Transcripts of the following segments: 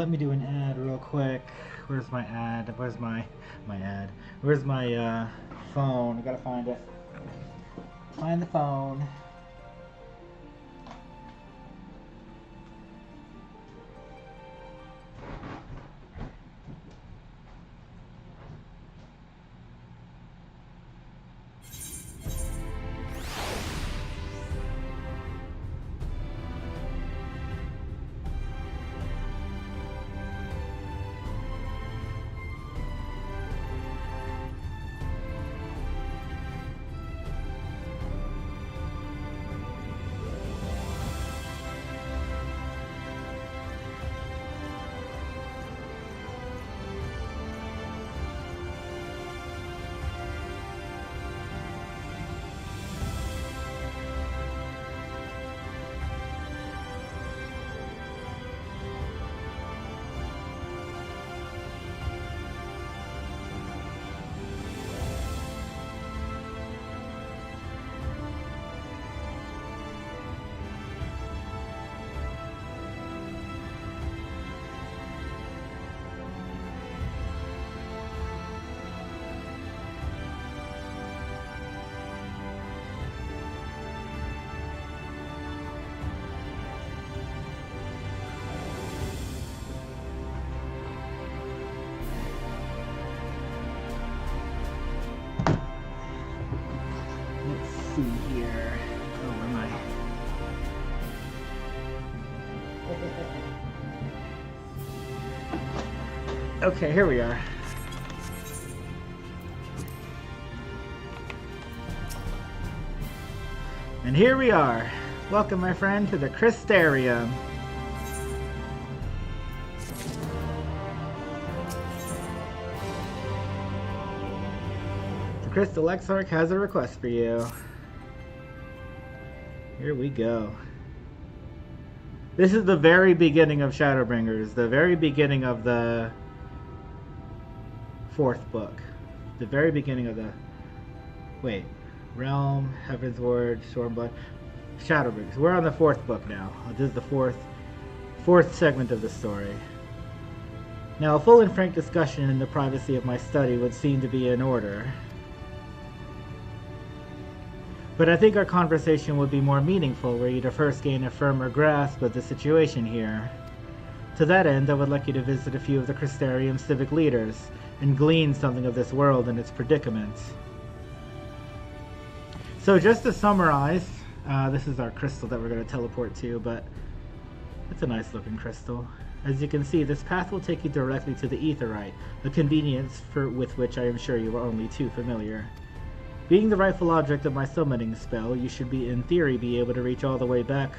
let me do an ad real quick. Where's my ad? Where's my ad? Where's my phone? I gotta find it. Find the phone. See here. Oh, where am I? Okay, here we are. And here we are. Welcome, my friend, to the Crystarium. The Crystal Exarch has a request for you. Here we go. This is the very beginning of Shadowbringers, the very beginning of the 4th book. The very beginning of the... Wait. Realm, Heaven's Ward, Stormblood, Shadowbringers. We're on the 4th book now. This is the fourth segment of the story. Now, a full and frank discussion in the privacy of my study would seem to be in order. But I think our conversation would be more meaningful were you to first gain a firmer grasp of the situation here. To that end, I would like you to visit a few of the Crystarium civic leaders and glean something of this world and its predicaments. So just to summarize, this is our crystal that we're going to teleport to, but it's a nice looking crystal. As you can see, this path will take you directly to the Aetheryte, a convenience with which I am sure you are only too familiar. Being the rightful object of my summoning spell, you should in theory be able to reach all the way back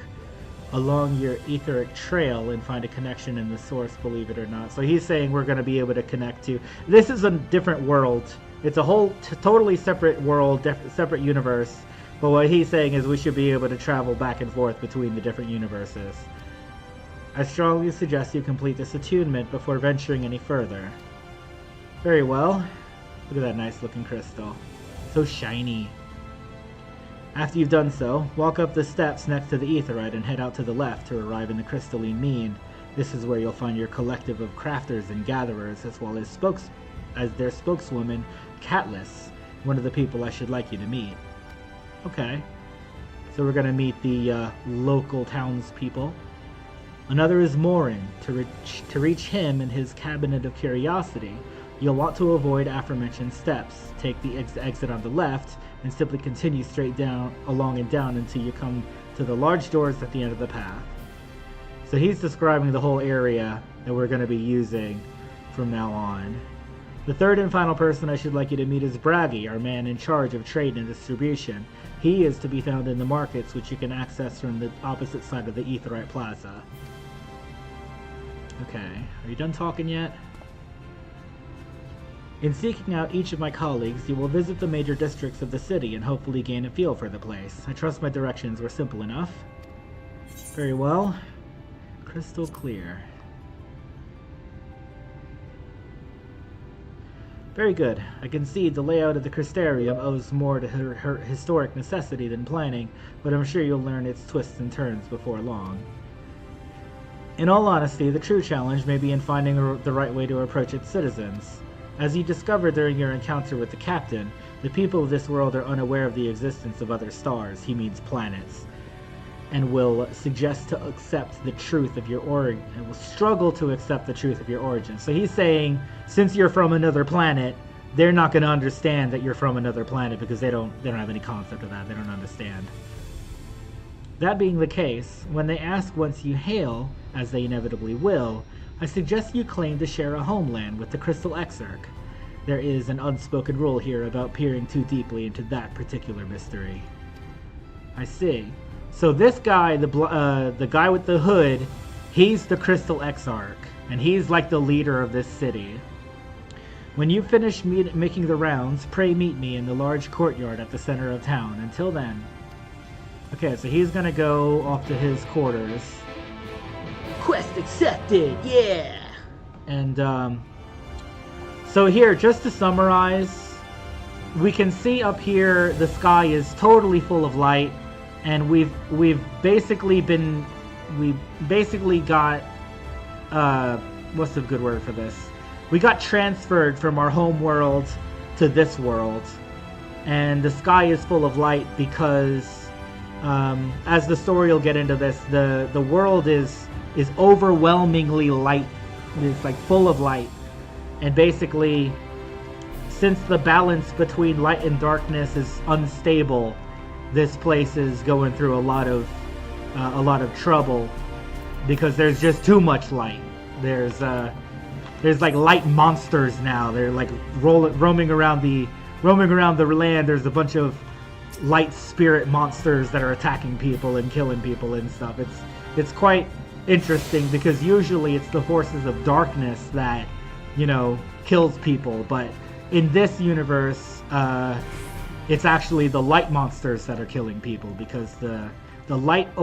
along your etheric trail and find a connection in the source, believe it or not. So he's saying we're going to be able to connect to... This is a different world. It's a whole totally separate world, separate universe. But what he's saying is we should be able to travel back and forth between the different universes. I strongly suggest you complete this attunement before venturing any further. Very well. Look at that nice looking crystal. So shiny. After you've done so, walk up the steps next to the Aetheryte and head out to the left to arrive in the crystalline mean. This is where you'll find your collective of crafters and gatherers, as well as their spokeswoman, Catless, one of the people I should like you to meet. Okay. So we're going to meet the local townspeople. Another is Morin. To reach him in his Cabinet of Curiosity, you'll want to avoid aforementioned steps. Take the exit on the left and simply continue straight down, along and down until you come to the large doors at the end of the path. So he's describing the whole area that we're going to be using from now on. The third and final person I should like you to meet is Braggy, our man in charge of trade and distribution. He is to be found in the markets, which you can access from the opposite side of the Aetheryte Plaza. Okay, are you done talking yet? In seeking out each of my colleagues, you will visit the major districts of the city and hopefully gain a feel for the place. I trust my directions were simple enough. Very well. Crystal clear. Very good. I concede the layout of the Crystarium owes more to her historic necessity than planning, but I'm sure you'll learn its twists and turns before long. In all honesty, the true challenge may be in finding the right way to approach its citizens. As you discovered during your encounter with the captain, the people of this world are unaware of the existence of other stars, he means planets, and will suggest to accept the truth of your origin, and will struggle to accept the truth of your origin. So he's saying, since you're from another planet, they're not going to understand that you're from another planet because they don't have any concept of that. They don't understand. That being the case, when they ask whence you hail, as they inevitably will, I suggest you claim to share a homeland with the Crystal Exarch. There is an unspoken rule here about peering too deeply into that particular mystery. I see. So this guy, the guy with the hood, he's the Crystal Exarch, and he's like the leader of this city. When you finish making the rounds, pray meet me in the large courtyard at the center of town. Until then. Okay, so he's gonna go off to his quarters. Quest accepted, yeah! And, so here, just to summarize, we can see up here the sky is totally full of light, and we basically got, what's the good word for this? We got transferred from our home world to this world, and the sky is full of light because, as the story will get into this, the world is overwhelmingly light. It's like full of light, and basically, since the balance between light and darkness is unstable, this place is going through a lot of trouble because there's just too much light. There's like light monsters now. They're like roaming around the land. There's a bunch of light spirit monsters that are attacking people and killing people and stuff. It's quite interesting because usually it's the forces of darkness that, you know, kills people, but in this universe, it's actually the light monsters that are killing people because the light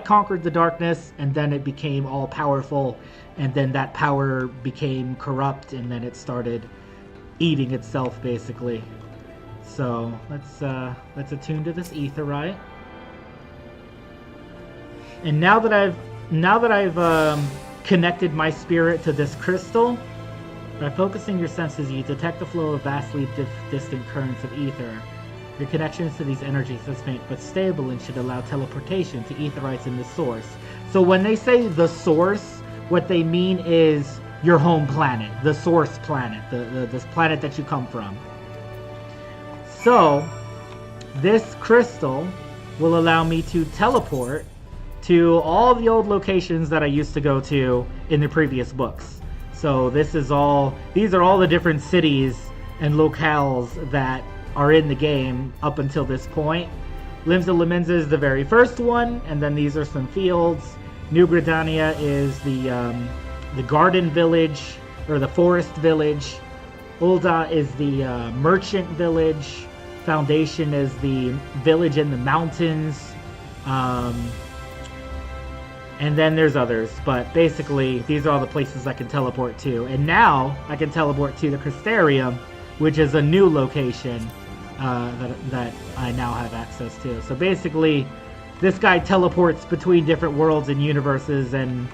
conquered the darkness, and then it became all powerful, and then that power became corrupt, and then it started eating itself basically. So let's attune to this aetherite. And now that I've connected my spirit to this crystal, by focusing your senses, you detect the flow of vastly distant currents of ether. Your connections to these energies is faint but stable and should allow teleportation to aetherites in the source. So when they say the source, what they mean is your home planet, the source planet, this planet that you come from. So this crystal will allow me to teleport to all the old locations that I used to go to in the previous books. So these are all the different cities and locales that are in the game up until this point. Limbs of Leminza is the very first one, and then these are some fields. New Gridania is the garden village, or the forest village. Ulda is the merchant village. Foundation is the village in the mountains. And then there's others, but basically these are all the places I can teleport to. And now I can teleport to the Crystarium, which is a new location that I now have access to. So basically, this guy teleports between different worlds and universes and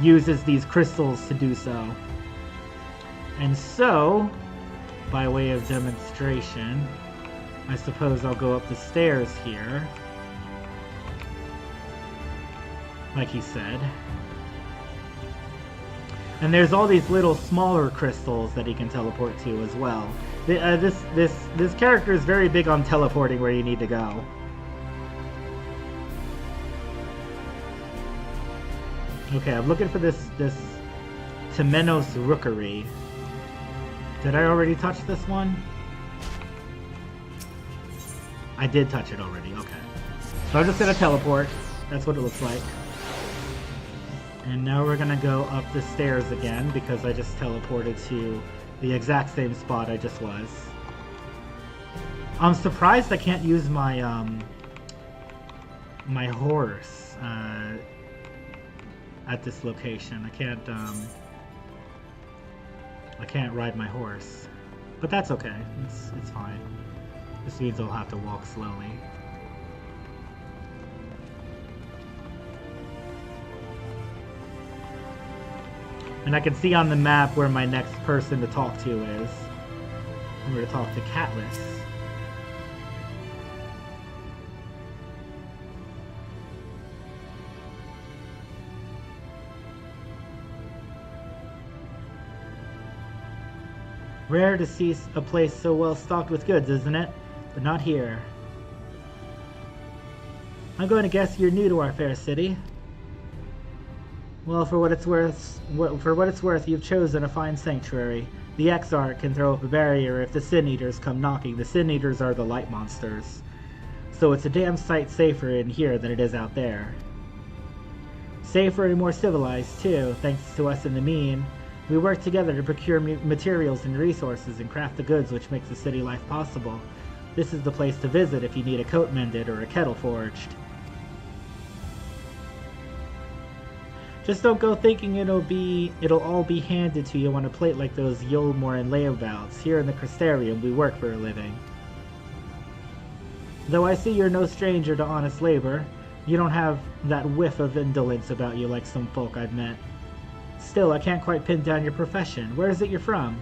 uses these crystals to do so. And so, by way of demonstration, I suppose I'll go up the stairs here. Like he said. And there's all these little smaller crystals that he can teleport to as well. This character is very big on teleporting where you need to go. Okay, I'm looking for this Temenos Rookery. Did I already touch this one? I did touch it already, okay. So I'm just gonna teleport. That's what it looks like. And now we're gonna go up the stairs again because I just teleported to the exact same spot I just was. I'm surprised I can't use my my horse at this location. I can't ride my horse, but that's okay. It's fine. This means I'll have to walk slowly. And I can see on the map where my next person to talk to is. I'm going to talk to Catless. Rare to see a place so well stocked with goods, isn't it? But not here. I'm going to guess you're new to our fair city. Well, for what it's worth, you've chosen a fine sanctuary. The Exarch can throw up a barrier if the Sin Eaters come knocking. The Sin Eaters are the light monsters. So it's a damn sight safer in here than it is out there. Safer and more civilized, too, thanks to us in the mean. We work together to procure materials and resources and craft the goods which makes the city life possible. This is the place to visit if you need a coat mended or a kettle forged. Just don't go thinking it'll all be handed to you on a plate like those Yolmoran layabouts. Here in the Crystarium, we work for a living. Though I see you're no stranger to honest labor, you don't have that whiff of indolence about you like some folk I've met. Still, I can't quite pin down your profession. Where is it you're from?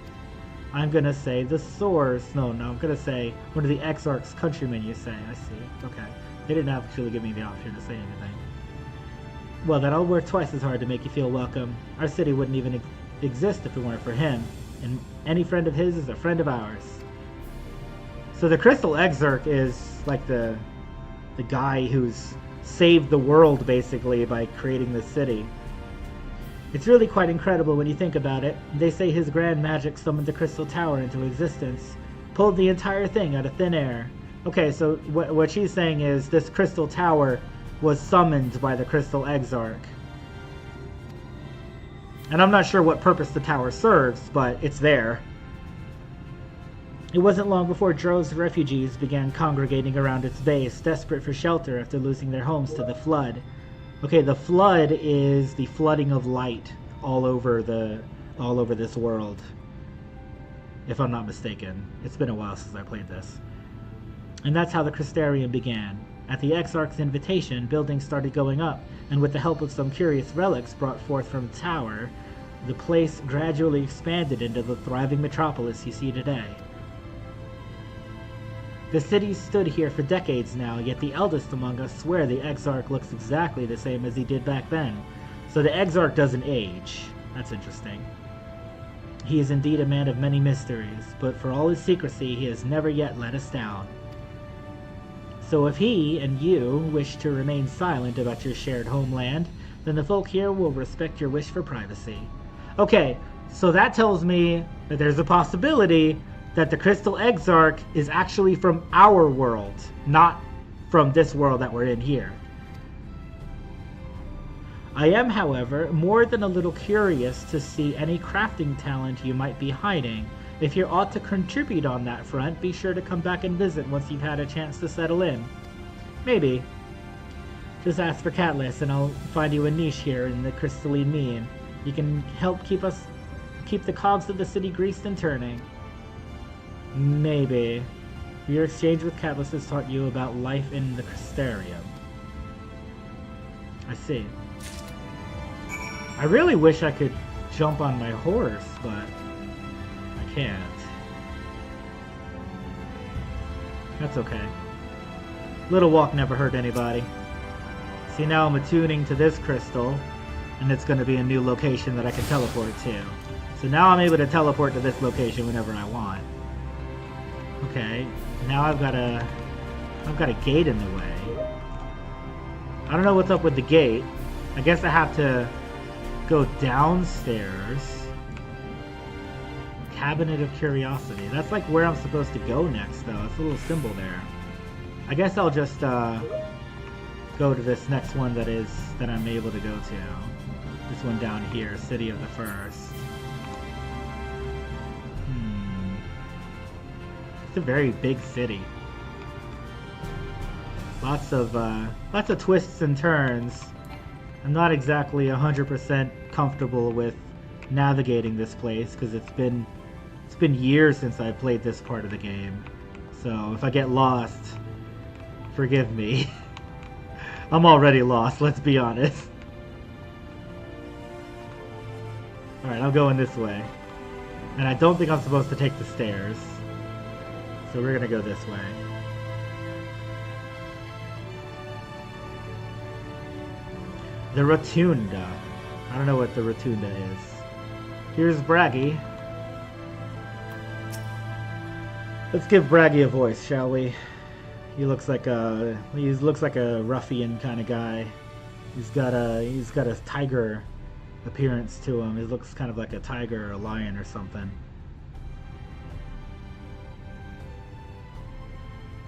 I'm gonna say the Soars. No, I'm gonna say one of the Exarch's countrymen, you say. I see. Okay. They didn't actually give me the option to say anything. Well, then I'll work twice as hard to make you feel welcome. Our city wouldn't even exist if it weren't for him. And any friend of his is a friend of ours. So the Crystal Exarch is like the guy who's saved the world, basically, by creating this city. It's really quite incredible when you think about it. They say his grand magic summoned the Crystal Tower into existence. Pulled the entire thing out of thin air. Okay, so what she's saying is this Crystal Tower was summoned by the Crystal Exarch. And I'm not sure what purpose the tower serves, but it's there. It wasn't long before droves of refugees began congregating around its base, desperate for shelter after losing their homes to the flood. Okay, the flood is the flooding of light all over this world. If I'm not mistaken. It's been a while since I played this. And that's how the Crystarium began. At the Exarch's invitation, buildings started going up, and with the help of some curious relics brought forth from the tower, the place gradually expanded into the thriving metropolis you see today. The city stood here for decades now, yet the eldest among us swear the Exarch looks exactly the same as he did back then. So the Exarch doesn't age. That's interesting. He is indeed a man of many mysteries, but for all his secrecy, he has never yet let us down. So if he and you wish to remain silent about your shared homeland, then the folk here will respect your wish for privacy. Okay, so that tells me that there's a possibility that the Crystal Exarch is actually from our world, not from this world that we're in here. I am, however, more than a little curious to see any crafting talent you might be hiding. If you ought to contribute on that front, be sure to come back and visit once you've had a chance to settle in. Maybe. Just ask for Catless and I'll find you a niche here in the crystalline mean. You can help keep the cogs of the city greased and turning. Maybe. Your exchange with Catless has taught you about life in the Crystarium. I see. I really wish I could jump on my horse, but can't. That's okay. Little walk never hurt anybody. See, now I'm attuning to this crystal, and it's going to be a new location that I can teleport to. So now I'm able to teleport to this location whenever I want. Okay, now I've got a gate in the way. I don't know what's up with the gate. I guess I have to go downstairs. Cabinet of Curiosity. That's like where I'm supposed to go next, though. It's a little symbol there. I guess I'll just go to this next one that I'm able to go to. This one down here, City of the First. It's a very big city. Lots of twists and turns. I'm not exactly 100% comfortable with navigating this place because it's been years since I played this part of the game. So if I get lost, forgive me. I'm already lost, let's be honest. Alright, I'm going this way. And I don't think I'm supposed to take the stairs. So we're gonna go this way. The Rotunda. I don't know what the Rotunda is. Here's Braggy. Let's give Braggy a voice, shall we? He looks like a ruffian kind of guy. He's got a tiger appearance to him. He looks kind of like a tiger or a lion or something.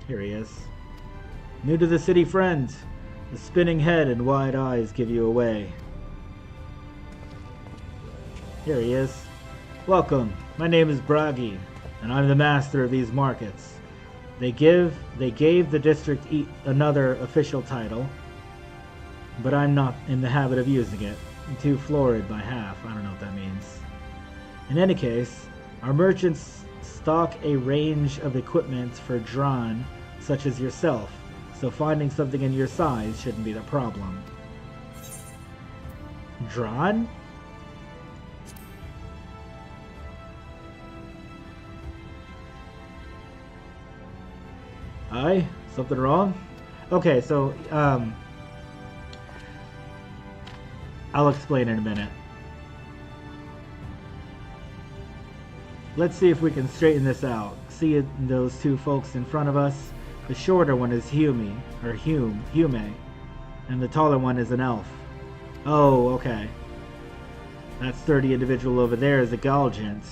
Here he is. New to the city, friend. The spinning head and wide eyes give you away. Here he is. Welcome. My name is Bragi, and I'm the master of these markets. They gave the district another official title, but I'm not in the habit of using it. I'm too florid by half. I don't know what that means. In any case, our merchants stock a range of equipment for Dran, such as yourself, so finding something in your size shouldn't be the problem. Dran? Aye? Something wrong? Okay, so, I'll explain in a minute. Let's see if we can straighten this out. See those two folks in front of us? The shorter one is Hume, and the taller one is an elf. Oh, okay. That sturdy individual over there is a Galgant,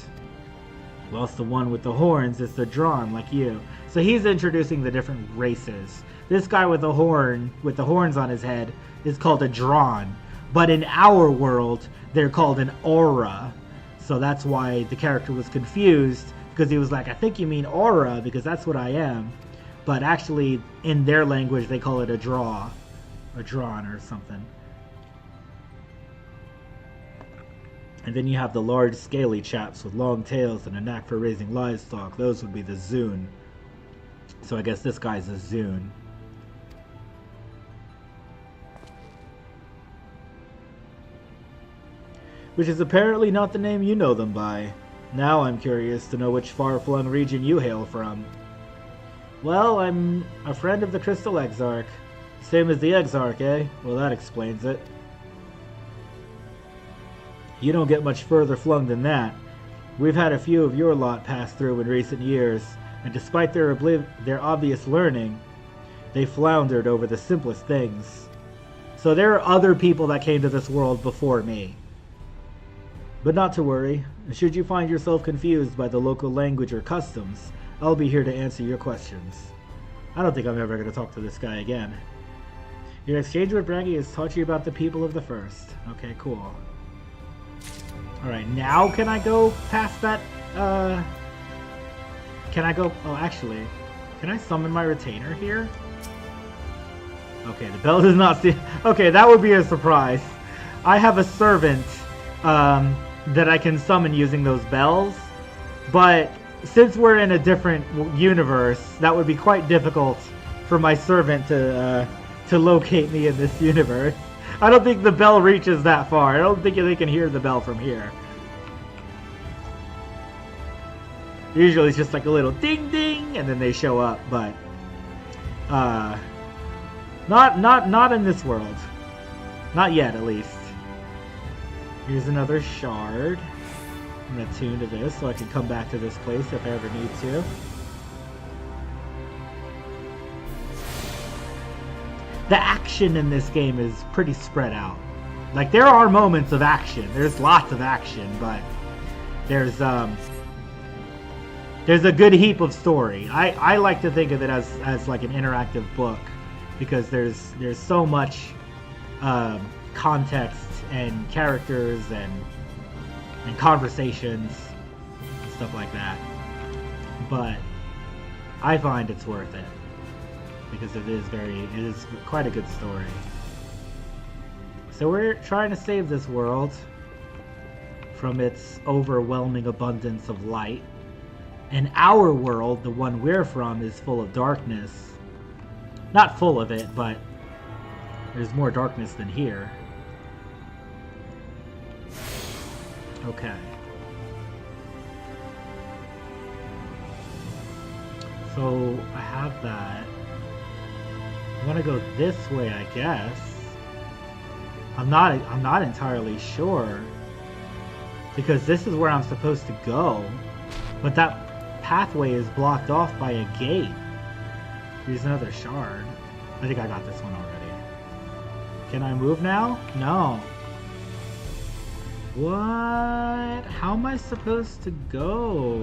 whilst the one with the horns is the Drawn, like you. So he's introducing the different races. This guy with the horns on his head, is called a Drawn. But in our world, they're called an Aura. So that's why the character was confused, because he was like, I think you mean Aura, because that's what I am. But actually, in their language, they call it a draw. Or drawn or something. And then you have the large, scaly chaps with long tails and a knack for raising livestock. Those would be the Zune. So I guess this guy's a Zune. Which is apparently not the name you know them by. Now I'm curious to know which far-flung region you hail from. Well, I'm a friend of the Crystal Exarch. Same as the Exarch, eh? Well, that explains it. You don't get much further flung than that. We've had a few of your lot pass through in recent years, and despite their obvious learning, they floundered over the simplest things. So there are other people that came to this world before me. But not to worry. Should you find yourself confused by the local language or customs, I'll be here to answer your questions. I don't think I'm ever going to talk to this guy again. Your exchange with Bragi has taught you about the people of the First. Okay, cool. Alright, now can I go past that, Can I go... Oh, actually, can I summon my retainer here? Okay, the bell does not see... Okay, that would be a surprise. I have a servant, that I can summon using those bells, but since we're in a different universe, that would be quite difficult for my servant to locate me in this universe. I don't think the bell reaches that far. I don't think they can hear the bell from here. Usually it's just like a little ding ding and then they show up, but not in this world. Not yet, at least. Here's another shard. I'm going to tune to this so I can come back to this place if I ever need to. The action in this game is pretty spread out. Like, there are moments of action. There's lots of action, but there's a good heap of story. I like to think of it as like an interactive book because there's so much context and characters and conversations and stuff like that. But I find it's worth it because it is quite a good story. So we're trying to save this world from its overwhelming abundance of light. And our world, the one we're from, is full of darkness. Not full of it, but there's more darkness than here. Okay. So I have that. I want to go this way, I guess. I'm not entirely sure, because this is where I'm supposed to go, but that pathway is blocked off by a gate. Here's another shard. I think I got this one already. Can I move now? No. What? How am I supposed to go?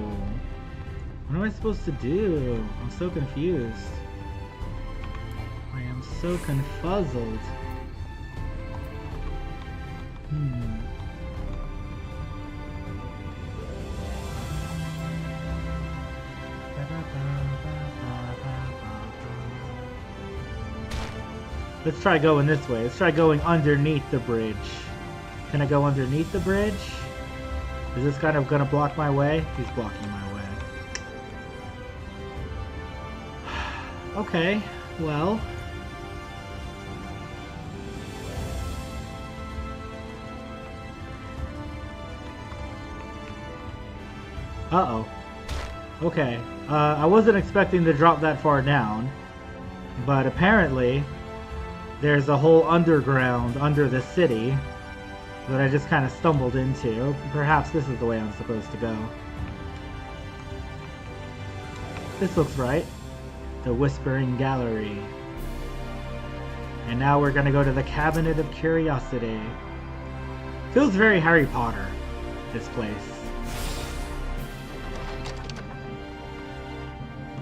What am I supposed to do? I'm so confused. I am so confuzzled. Let's try going this way. Let's try going underneath the bridge. Can I go underneath the bridge? Is this kind of gonna block my way? He's blocking my way. Okay, well. Uh-oh. Okay. I wasn't expecting to drop that far down, but apparently there's a whole underground under the city that I just kind of stumbled into. Perhaps this is the way I'm supposed to go. This looks right. The Whispering Gallery. And now we're gonna go to the Cabinet of Curiosity. Feels very Harry Potter, this place.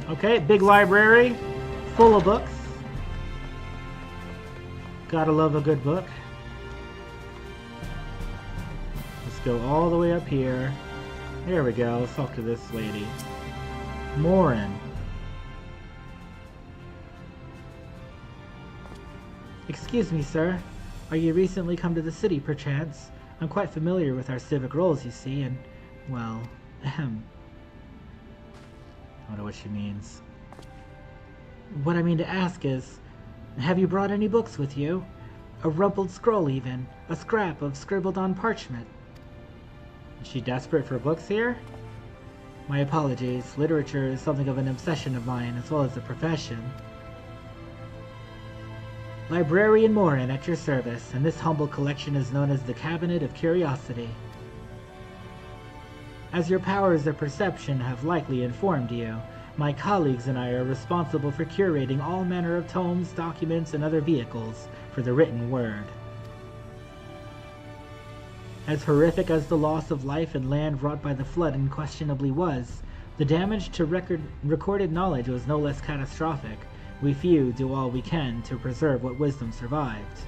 Okay, big library, full of books. Gotta love a good book. Let's go all the way up here. There we go, let's talk to this lady. Morin. Excuse me, sir. Are you recently come to the city, perchance? I'm quite familiar with our civic roles, you see, and, well, ahem. I don't know what she means. What I mean to ask is, have you brought any books with you? A rumpled scroll even, a scrap of scribbled-on parchment. Is she desperate for books here? My apologies, literature is something of an obsession of mine, as well as a profession. Librarian Morin at your service, and this humble collection is known as the Cabinet of Curiosity. As your powers of perception have likely informed you, my colleagues and I are responsible for curating all manner of tomes, documents, and other vehicles for the written word. As horrific as the loss of life and land wrought by the flood unquestionably was, the damage to recorded knowledge was no less catastrophic. We few do all we can to preserve what wisdom survived.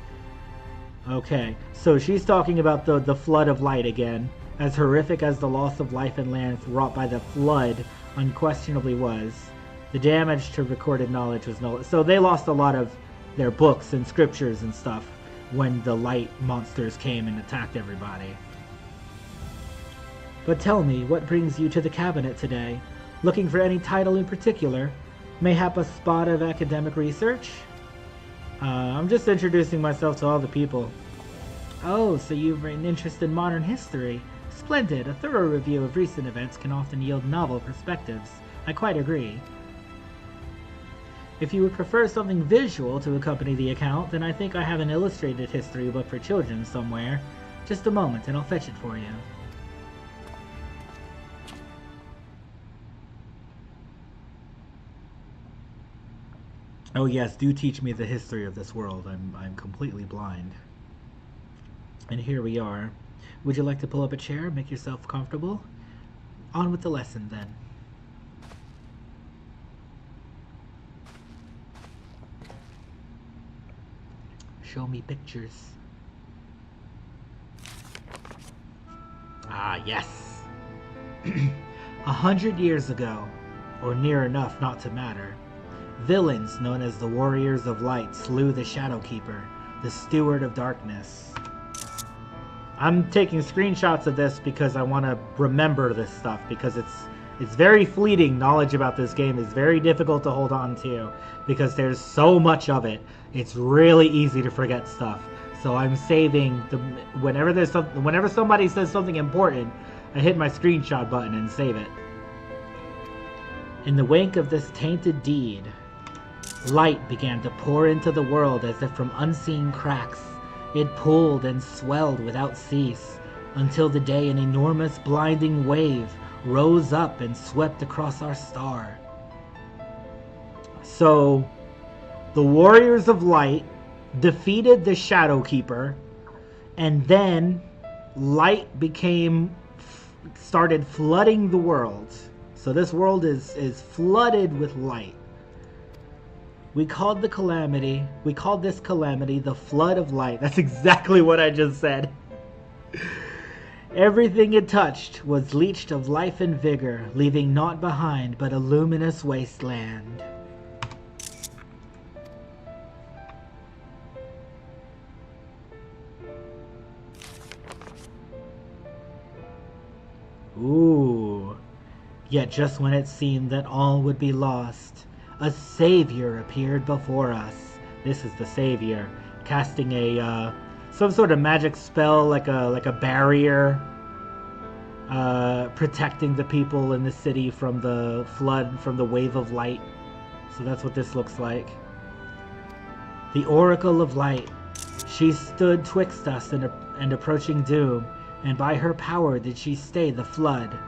Okay, so she's talking about the flood of light again. As horrific as the loss of life and land wrought by the flood unquestionably was, the damage to recorded knowledge was no... So they lost a lot of their books and scriptures and stuff when the light monsters came and attacked everybody. But tell me, what brings you to the cabinet today? Looking for any title in particular? Mayhap a spot of academic research? I'm just introducing myself to all the people. Oh, so you've an interest in modern history. Splendid. A thorough review of recent events can often yield novel perspectives. I quite agree. If you would prefer something visual to accompany the account, then I think I have an illustrated history book for children somewhere. Just a moment and I'll fetch it for you. Oh yes, do teach me the history of this world. I'm completely blind. And here we are. Would you like to pull up a chair, make yourself comfortable? On with the lesson, then. Show me pictures. Ah, yes. 100 years ago, or near enough not to matter, villains known as the Warriors of Light slew the Shadowkeeper, the Steward of Darkness. I'm taking screenshots of this because I want to remember this stuff, because it's very fleeting. Knowledge about this game is very difficult to hold on to because there's so much of it. It's really easy to forget stuff. So I'm saving the whenever somebody says something important, I hit my screenshot button and save it. In the wake of this tainted deed, light began to pour into the world as if from unseen cracks. It pooled and swelled without cease, until the day an enormous blinding wave rose up and swept across our star. So, the Warriors of Light defeated the Shadow Keeper, and then light started flooding the world. So this world is flooded with light. We called this calamity the flood of light. That's exactly what I just said. Everything it touched was leached of life and vigor, leaving naught behind but a luminous wasteland. Ooh. Yet just when it seemed that all would be lost, a savior appeared before us. This is the savior, casting a some sort of magic spell, like a barrier, protecting the people in the city from the flood, from the wave of light. So that's what this looks like. The Oracle of Light. She stood twixt us and approaching doom, and by her power did she stay the flood.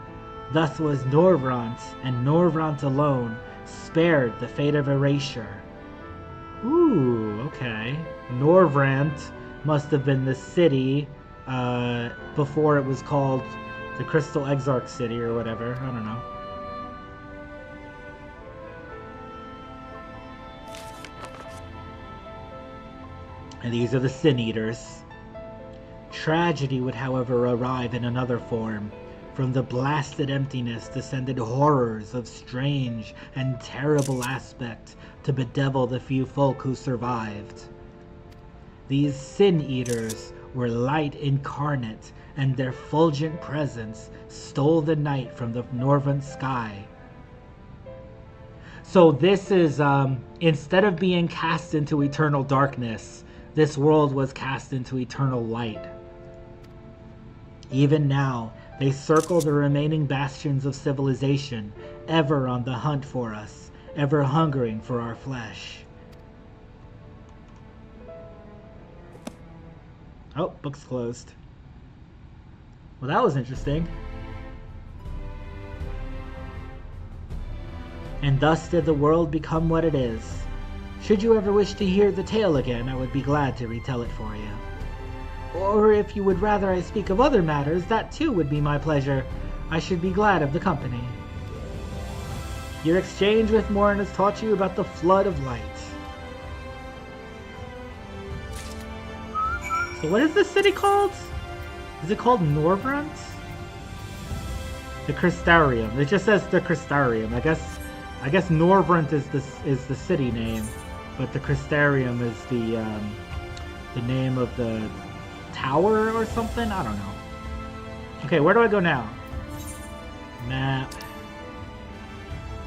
Thus was Norvrant, and Norvrant alone, spared the fate of erasure. Ooh, okay. Norvrant must have been the city before it was called the Crystal Exarch City or whatever. I don't know. And these are the Sin Eaters. Tragedy would, however, arrive in another form. From the blasted emptiness descended horrors of strange and terrible aspect to bedevil the few folk who survived. These Sin Eaters were light incarnate, and their fulgent presence stole the night from the northern sky. So this is, instead of being cast into eternal darkness, this world was cast into eternal light. Even now, they circle the remaining bastions of civilization, ever on the hunt for us, ever hungering for our flesh. Oh, book's closed. Well, that was interesting. And thus did the world become what it is. Should you ever wish to hear the tale again, I would be glad to retell it for you. Or if you would rather I speak of other matters, that too would be my pleasure. I should be glad of the company. Your exchange with Morin has taught you about the flood of light. So what is this city called? Is it called Norvrant? The Crystarium. It just says the Crystarium. I guess Norvrant is the city name, but the Crystarium is the name of the tower or something? I don't know. Okay, where do I go now? Map.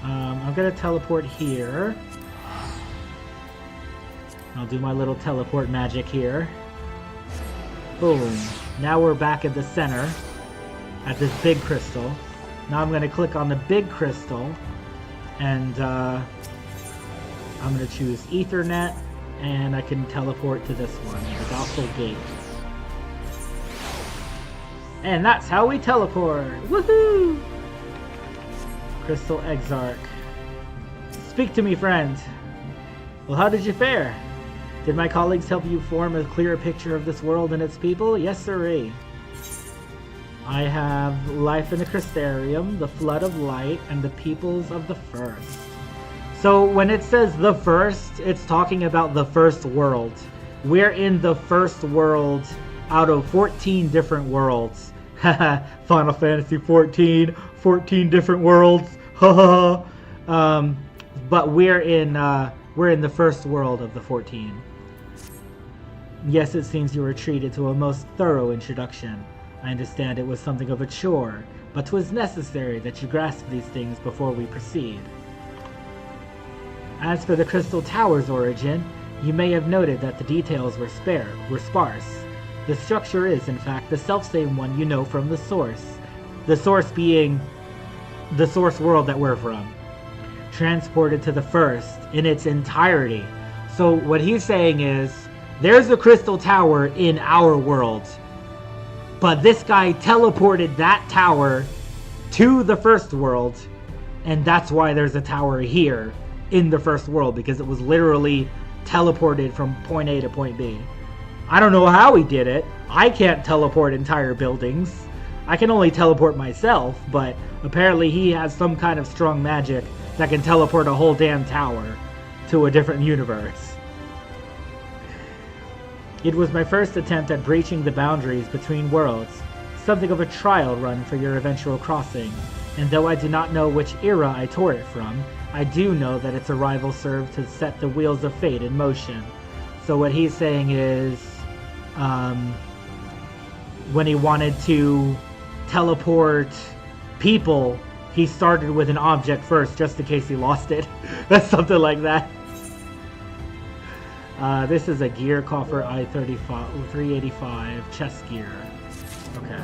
I'm gonna teleport here. I'll do my little teleport magic here. Boom. Now we're back at the center, at this big crystal. Now I'm gonna click on the big crystal, and I'm gonna choose Ethernet, and I can teleport to this one, the Docile Gate. And that's how we teleport! Woohoo! Crystal Exarch. Speak to me, friend. Well, how did you fare? Did my colleagues help you form a clearer picture of this world and its people? Yes, sirree. I have life in the Crystarium, the flood of light, and the peoples of the first. So when it says the first, it's talking about the first world. We're in the first world out of 14 different worlds. Final Fantasy 14, 14 different worlds. But we're in the first world of the 14. Yes, it seems you were treated to a most thorough introduction. I understand it was something of a chore, but 'twas necessary that you grasp these things before we proceed. As for the Crystal Tower's origin, You may have noted that the details were sparse. The structure is, in fact, the selfsame one you know from the source. The source being the source world that we're from. Transported to the first in its entirety. So what he's saying is, there's a crystal tower in our world, but this guy teleported that tower to the first world, and that's why there's a tower here in the first world, because it was literally teleported from point A to point B. I don't know how he did it. I can't teleport entire buildings. I can only teleport myself, but apparently he has some kind of strong magic that can teleport a whole damn tower to a different universe. It was my first attempt at breaching the boundaries between worlds, something of a trial run for your eventual crossing, and though I do not know which era I tore it from, I do know that its arrival served to set the wheels of fate in motion. So what he's saying is, when he wanted to teleport people, he started with an object first, just in case he lost it. That's something like that. This is a gear coffer I-35, 385 chest gear. Okay.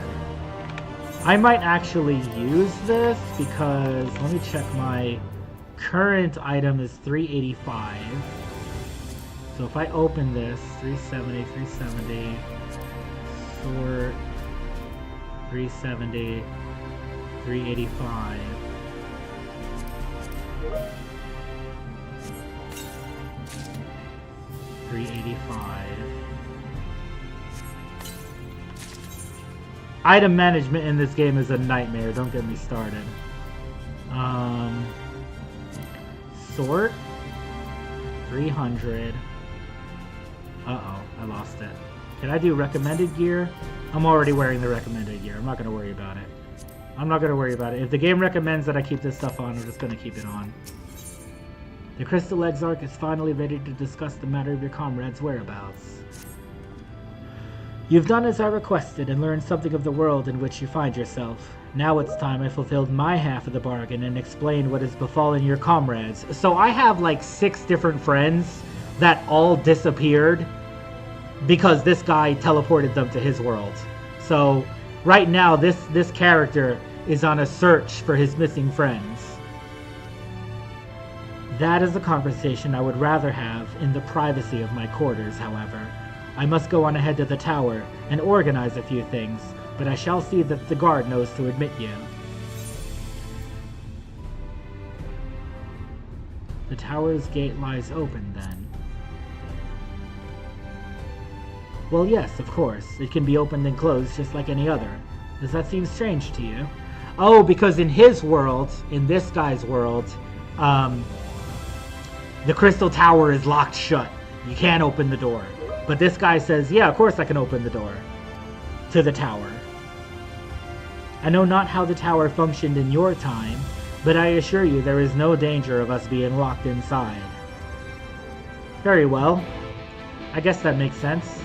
I might actually use this because, let me check, my current item is 385. So if I open this, 370, sort, 370, 385. Item management in this game is a nightmare, don't get me started. Sort 300. Uh-oh, I lost it. Can I do recommended gear? I'm already wearing the recommended gear. I'm not going to worry about it. I'm not going to worry about it. If the game recommends that I keep this stuff on, I'm just going to keep it on. The Crystal Exarch is finally ready to discuss the matter of your comrade's whereabouts. You've done as I requested and learned something of the world in which you find yourself. Now it's time I fulfilled my half of the bargain and explained what has befallen your comrades. So I have like 6 different friends that all disappeared because this guy teleported them to his world. So right now this character is on a search for his missing friends. That is a conversation I would rather have in the privacy of my quarters, however. I must go on ahead to the tower and organize a few things, but I shall see that the guard knows to admit you. The tower's gate lies open, then. Well, yes, of course. It can be opened and closed just like any other. Does that seem strange to you? Oh, because in his world, in this guy's world, the crystal tower is locked shut. You can't open the door. But this guy says, yeah, of course I can open the door to the tower. I know not how the tower functioned in your time, but I assure you there is no danger of us being locked inside. Very well. I guess that makes sense.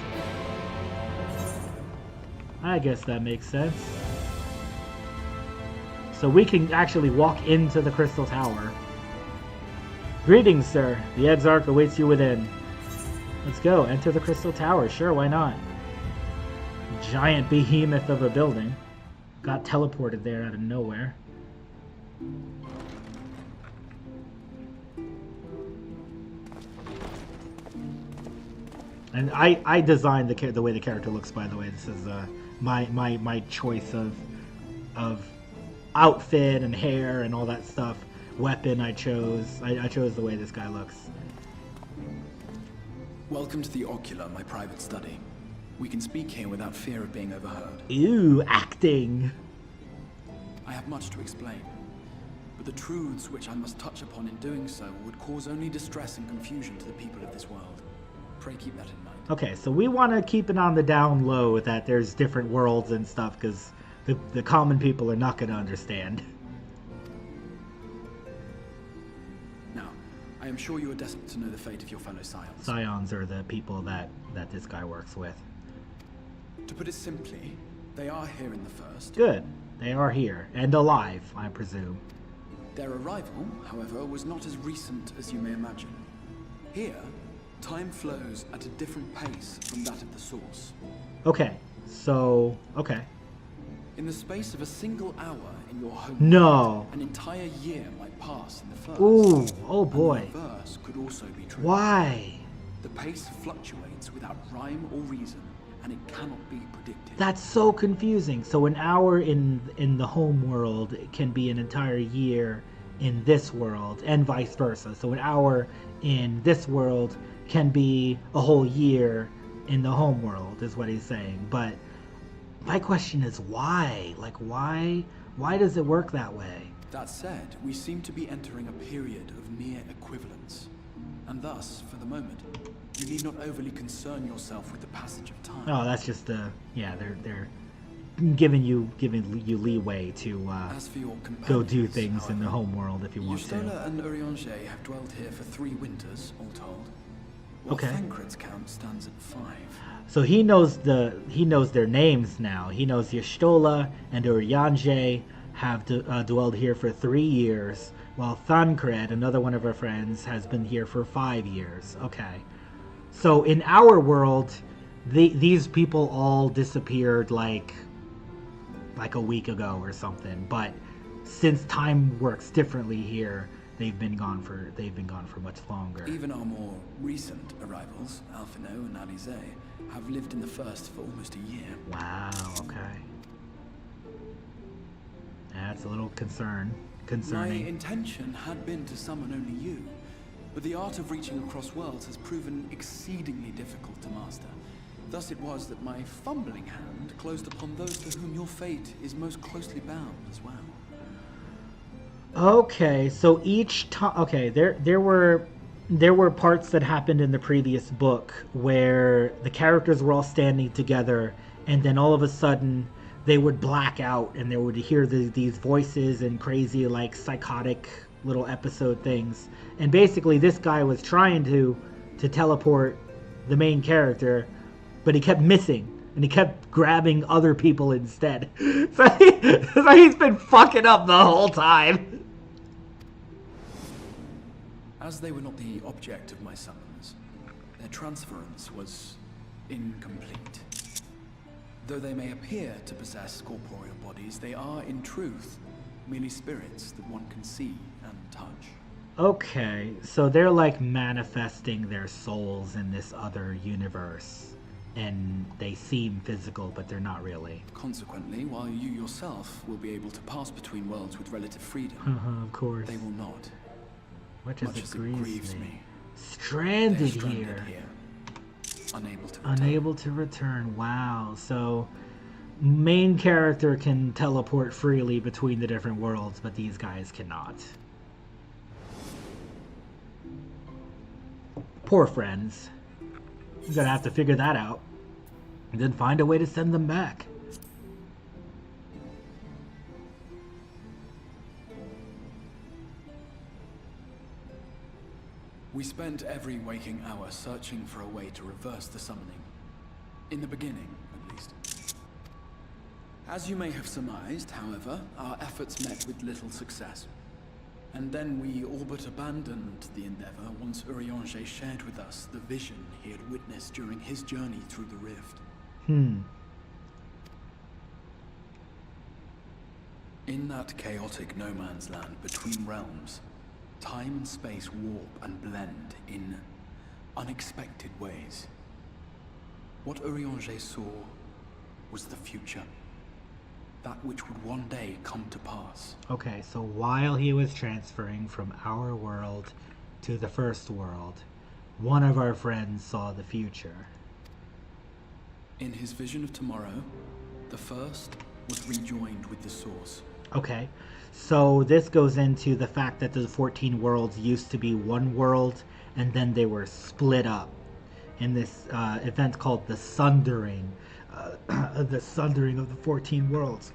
So we can actually walk into the crystal tower. Greetings, sir. The Exarch awaits you within. Let's go. Enter the crystal tower. Sure, why not? Giant behemoth of a building. Got teleported there out of nowhere. And I designed the way the character looks, by the way. This is my choice of outfit and hair and all that stuff. Weapon I chose. I chose the way this guy looks. Welcome to the Ocular, my private study. We can speak here without fear of being overheard. Ew, acting. I have much to explain, but the truths which I must touch upon in doing so would cause only distress and confusion to the people of this world. Pray keep that in mind. Okay, so we want to keep it on the down low that there's different worlds and stuff, because the common people are not going to understand. I am sure you are desperate to know the fate of your fellow Scions. Scions are the people that this guy works with. To put it simply, they are here in the first. Good. They are here. And alive, I presume. Their arrival, however, was not as recent as you may imagine. Here, Time flows at a different pace from that of the source. Okay, so, okay. In the space of a single hour in your home No. world, an entire year might pass in the first. Ooh, oh boy. And the reverse could also be true. Why? The pace fluctuates without rhyme or reason, and it cannot be predicted. That's so confusing. So an hour in the home world can be an entire year in this world, and vice versa. So an hour in this world can be a whole year in the home world, is what he's saying. But my question is why? Like, why does it work that way? That said, we seem to be entering a period of near equivalence. And thus, for the moment, you need not overly concern yourself with the passage of time. Oh, that's just they're giving you leeway to As for your go do companions, things in however, the home world if you want Yustola to. and Urianger have dwelled here for 3 winters, all told. While Okay. Thancred's count stands at 5. So he knows their names now. He knows Yustola and Urianger have dwelled here for 3 years, while Thancred, another one of our friends, has been here for 5 years. Okay. So in our world, these people all disappeared like a week ago or something. But since time works differently here, they've been gone for much longer. Even our more recent arrivals, Alphino and Alize, have lived in the first for almost a year. Wow. Okay. That's a little concerning. My intention had been to summon only you, but the art of reaching across worlds has proven exceedingly difficult to master. Thus it was that my fumbling hand closed upon those to whom your fate is most closely bound as well. Okay, so each time, okay, there were parts that happened in the previous book where the characters were all standing together, and then all of a sudden they would black out, and they would hear these voices and crazy, like, psychotic little episode things. And basically, this guy was trying to teleport the main character, but he kept missing, and he kept grabbing other people instead. So he's been fucking up the whole time. As they were not the object of my summons, their transference was incomplete. Though they may appear to possess corporeal bodies, they are, in truth, merely spirits that one can see and touch. Okay, so they're like manifesting their souls in this other universe, and they seem physical, but they're not really. Consequently, while you yourself will be able to pass between worlds with relative freedom, Of course. they will not. Much Much as it grieves me. Stranded They're here. Unable to return. Unable to return. Wow. So main character can teleport freely between the different worlds, but these guys cannot. Poor friends. You're gonna have to figure that out. And then find a way to send them back. We spent every waking hour searching for a way to reverse the summoning. In the beginning, at least. As you may have surmised, however, our efforts met with little success. And then we all but abandoned the endeavor once Urianger shared with us the vision he had witnessed during his journey through the rift. In that chaotic no man's land between realms, time and space warp and blend in unexpected ways. What Urianger saw was the future. That which would one day come to pass. Okay, so while he was transferring from our world to the first world, one of our friends saw the future. In his vision of tomorrow, the first was rejoined with the source. Okay, so this goes into the fact that the 14 worlds used to be one world, and then they were split up in this event called the Sundering. The Sundering of the 14 worlds.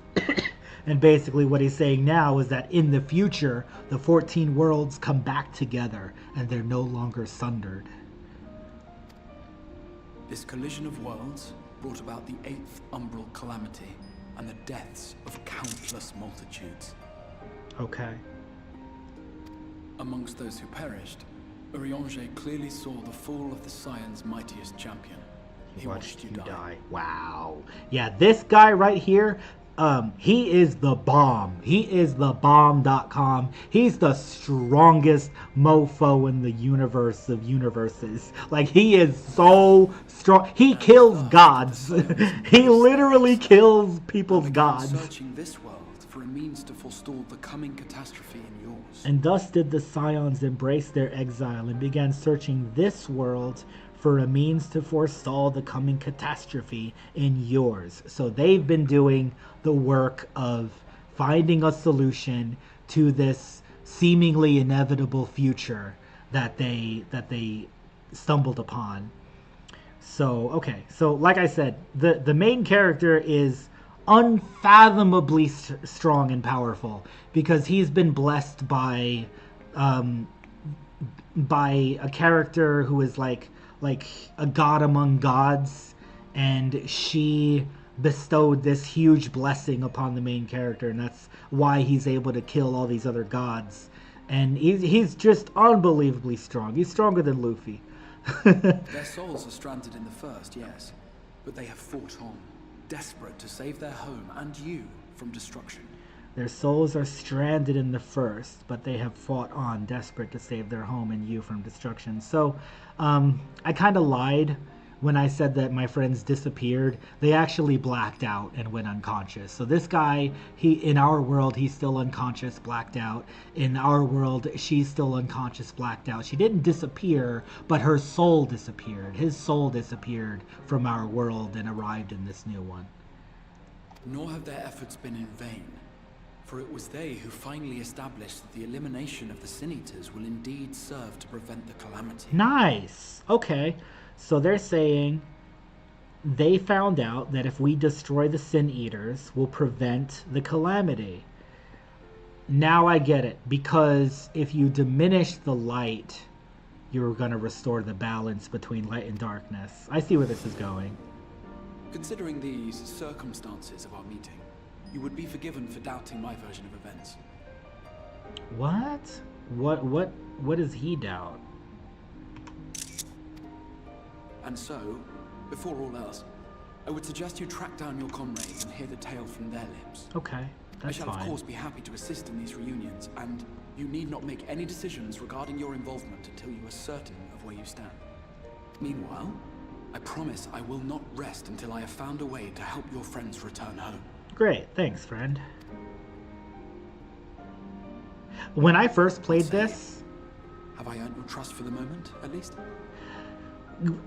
And basically what he's saying now is that in the future, the 14 worlds come back together, and they're no longer sundered. This collision of worlds brought about the 8th umbral calamity and the deaths of countless multitudes. Okay. Amongst those who perished, Urianger clearly saw the fall of the Scion's mightiest champion. He watched you die. Wow. Yeah, this guy right here, he is the bomb. He is the bomb.com. He's the strongest mofo in the universe of universes. Like, he is so strong. He kills gods. He literally kills people's gods. Searching this world for a means to forestall the coming catastrophe in yours. And thus did the Scions embrace their exile and began searching this world for a means to forestall the coming catastrophe in yours. So they've been doing the work of finding a solution to this seemingly inevitable future that they stumbled upon. So, okay. So, like I said, the main character is unfathomably strong and powerful because he's been blessed by a character who is like a god among gods, and she bestowed this huge blessing upon the main character, and that's why he's able to kill all these other gods. And he's just unbelievably strong. He's stronger than Luffy. Their souls are stranded in the first, yes, but they have fought on, desperate to save their home and you from destruction. Their souls are stranded in the first, but they have fought on, desperate to save their home and you from destruction. So, I kind of lied when I said that my friends disappeared. They actually blacked out and went unconscious. So this guy, in our world, he's still unconscious, blacked out. In our world, she's still unconscious, blacked out. She didn't disappear, but her soul disappeared. His soul disappeared from our world and arrived in this new one. Nor have their efforts been in vain. For it was they who finally established that the elimination of the Sin Eaters will indeed serve to prevent the calamity. Nice! Okay, so they're saying they found out that if we destroy the Sin Eaters, we'll prevent the calamity. Now I get it, because if you diminish the light, you're going to restore the balance between light and darkness. I see where this is going. Considering these circumstances of our meeting, you would be forgiven for doubting my version of events. What? What does he doubt? And so, before all else, I would suggest you track down your comrades and hear the tale from their lips. Okay, that's fine. I shall of course be happy to assist in these reunions, and you need not make any decisions regarding your involvement until you are certain of where you stand. Meanwhile, I promise I will not rest until I have found a way to help your friends return home. Great, thanks, friend. When I first played this... Have I earned your trust for the moment, at least?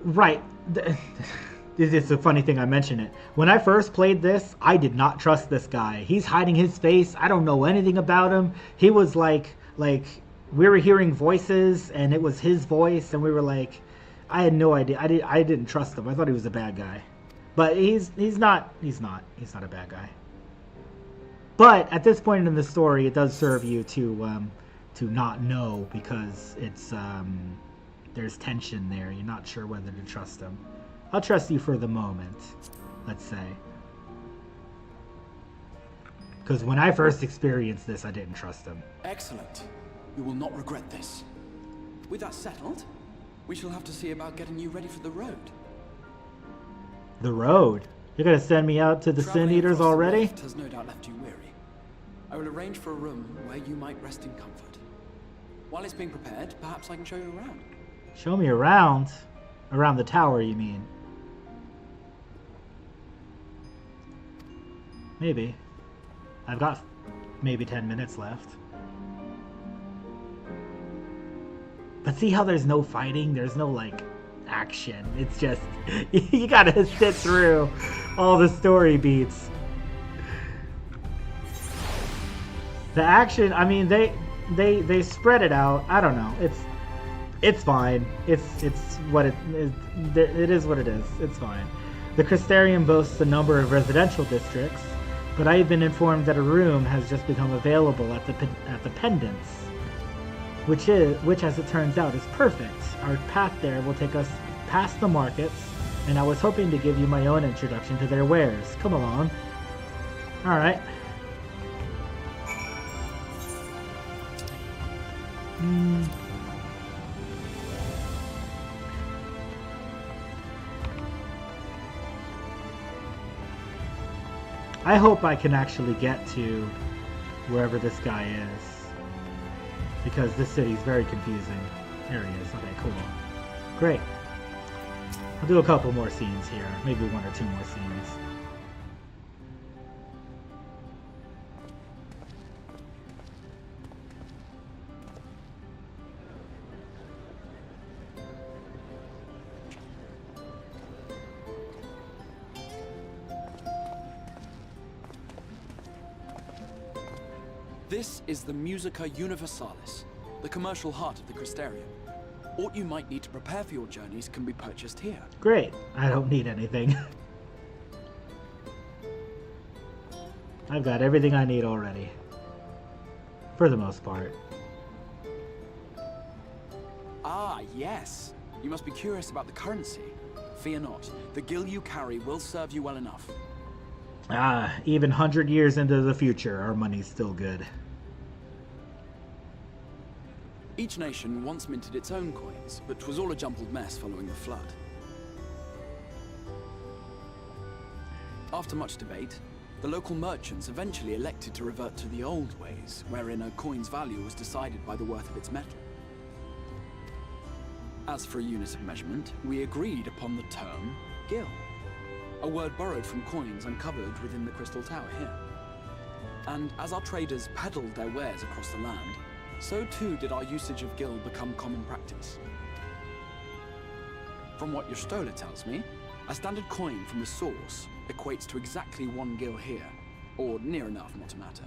Right. It's a funny thing I mention it. When I first played this, I did not trust this guy. He's hiding his face. I don't know anything about him. He was like we were hearing voices, and it was his voice, and we were like... I had no idea. I didn't trust him. I thought he was a bad guy. But he's not a bad guy. But at this point in the story, it does serve you to not know, because it's there's tension there. You're not sure whether to trust him. I'll trust you for the moment, let's say. Because when I first experienced this, I didn't trust him. Excellent. You will not regret this. With that settled, we shall have to see about getting you ready for the road. The road? You're going to send me out to the Sin Eaters already? The has no doubt left you weary. I will arrange for a room where you might rest in comfort. While it's being prepared, perhaps I can show you around. Show me around? Around the tower, you mean? Maybe. I've got maybe 10 minutes left. But see how there's no fighting? There's no, action. It's just, you gotta sit through all the story beats. The action, I mean, they spread it out. I don't know. It's fine. It's what it is. It is what it is. It's fine. The Crystarium boasts a number of residential districts, but I have been informed that a room has just become available at the Pendants, which as it turns out is perfect. Our path there will take us past the markets, and I was hoping to give you my own introduction to their wares. Come along. Alright. I hope I can actually get to wherever this guy is, because this city's very confusing. There he is. Okay, cool. Great. I'll do a couple more scenes here. Maybe 1 or 2 more scenes. This is the Musica Universalis, the commercial heart of the Crystarium. Aught you might need to prepare for your journeys can be purchased here. Great. I don't need anything. I've got everything I need already. For the most part. Ah, yes. You must be curious about the currency. Fear not. The gil you carry will serve you well enough. Ah, even 100 years into the future, our money's still good. Each nation once minted its own coins, but 'twas all a jumbled mess following the flood. After much debate, the local merchants eventually elected to revert to the old ways, wherein a coin's value was decided by the worth of its metal. As for a unit of measurement, we agreed upon the term gil, a word borrowed from coins uncovered within the Crystal Tower here. And as our traders peddled their wares across the land, so too did our usage of gil become common practice. From what your stola tells me, a standard coin from the source equates to exactly 1 gil here, or near enough, not to matter.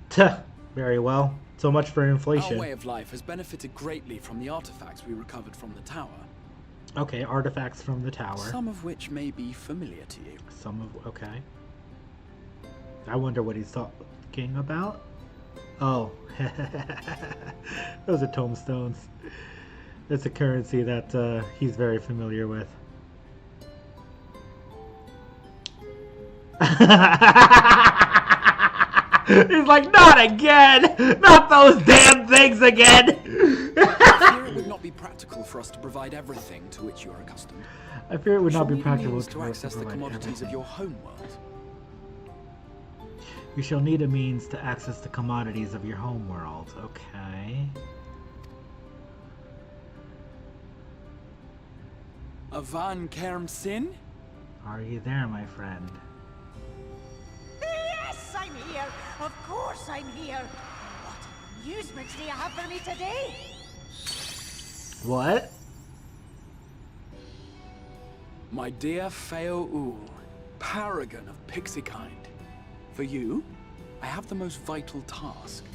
Tuh, very well. So much for inflation. Our way of life has benefited greatly from the artifacts we recovered from the tower. Okay, artifacts from the tower. Some of which may be familiar to you. Okay. I wonder what he's talking about. Oh. Those are tombstones. It's a currency that he's very familiar with. He's like, not again! Not those damn things again! I fear it would not be practical for us to provide everything to which you are accustomed. I fear it would not be Shall we practical means for to us access the provide commodities everything. of your home world. You shall need a means to access the commodities of your home world. Okay. Avan Kerm Sin? Are you there, my friend? Yes, I'm here. Of course I'm here. What amusements do you have for me today? What? My dear Feo Ul, paragon of pixie kind. For you, I have the most vital task.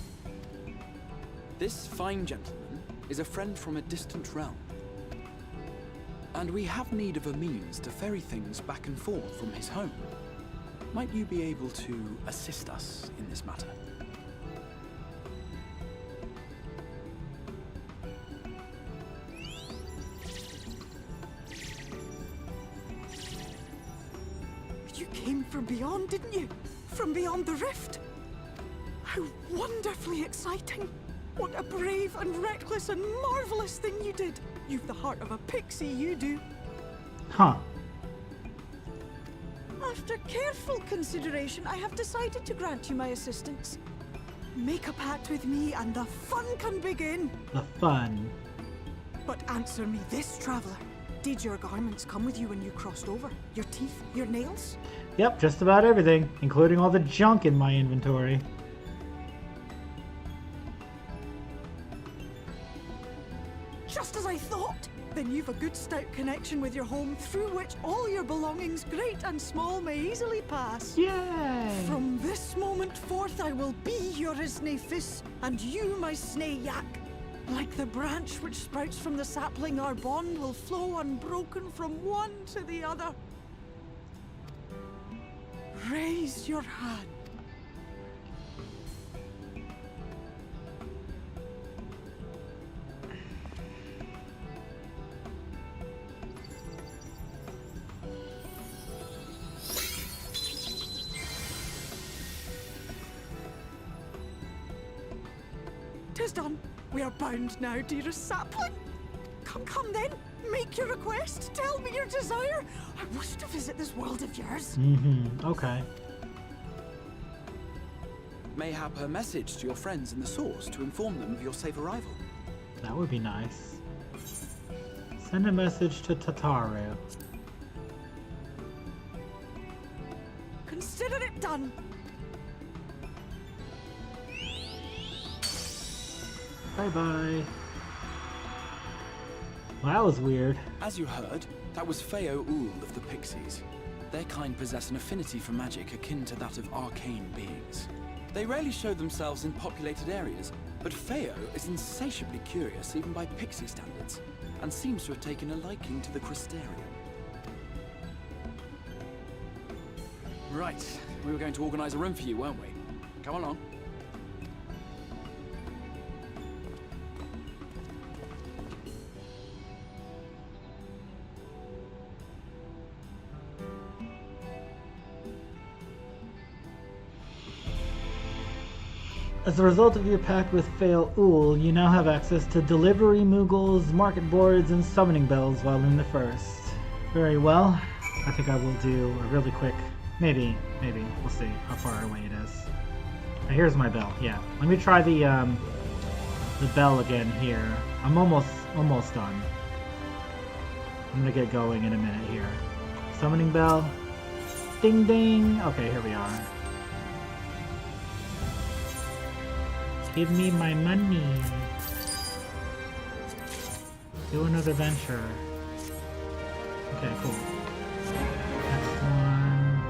This fine gentleman is a friend from a distant realm. And we have need of a means to ferry things back and forth from his home. Might you be able to assist us in this matter? You came from beyond, didn't you? From beyond the rift? How wonderfully exciting! What a brave and reckless and marvelous thing you did! You've the heart of a pixie, you do. Huh. After careful consideration, I have decided to grant you my assistance. Make a pact with me and the fun can begin. The fun. But answer me this, traveler. Did your garments come with you when you crossed over? Your teeth? Your nails? Yep, just about everything, including all the junk in my inventory. Just as I thought! Then you've a good stout connection with your home through which all your belongings, great and small, may easily pass. Yay! From this moment forth I will be your Ffxiv, and you my Snay Yak. Like the branch which sprouts from the sapling, our bond will flow unbroken from one to the other. Raise your hand. Tis done. We are bound now, dearest sapling. Come then. Make your request. Tell me your desire. I wish to visit this world of yours. Okay. Mayhap her message to your friends in the Source to inform them of your safe arrival. That would be nice. Send a message to Tataru. Consider it done. Bye-bye. Well, that was weird. As you heard, that was Feo Ul of the Pixies. Their kind possess an affinity for magic akin to that of arcane beings. They rarely show themselves in populated areas, but Feo is insatiably curious even by Pixie standards, and seems to have taken a liking to the Crystarium. Right, we were going to organize a room for you, weren't we? Come along. As a result of your pact with Fail Ul, you now have access to delivery moogles, market boards, and summoning bells while in the first. Very well. I think I will do a really quick, maybe, we'll see how far away it is. Here's my bell, yeah. Let me try the bell again here. I'm almost done. I'm gonna get going in a minute here. Summoning bell. Ding ding! Okay, here we are. Give me my money. Do another venture. Okay, cool. Next one.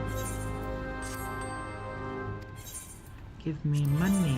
Give me money.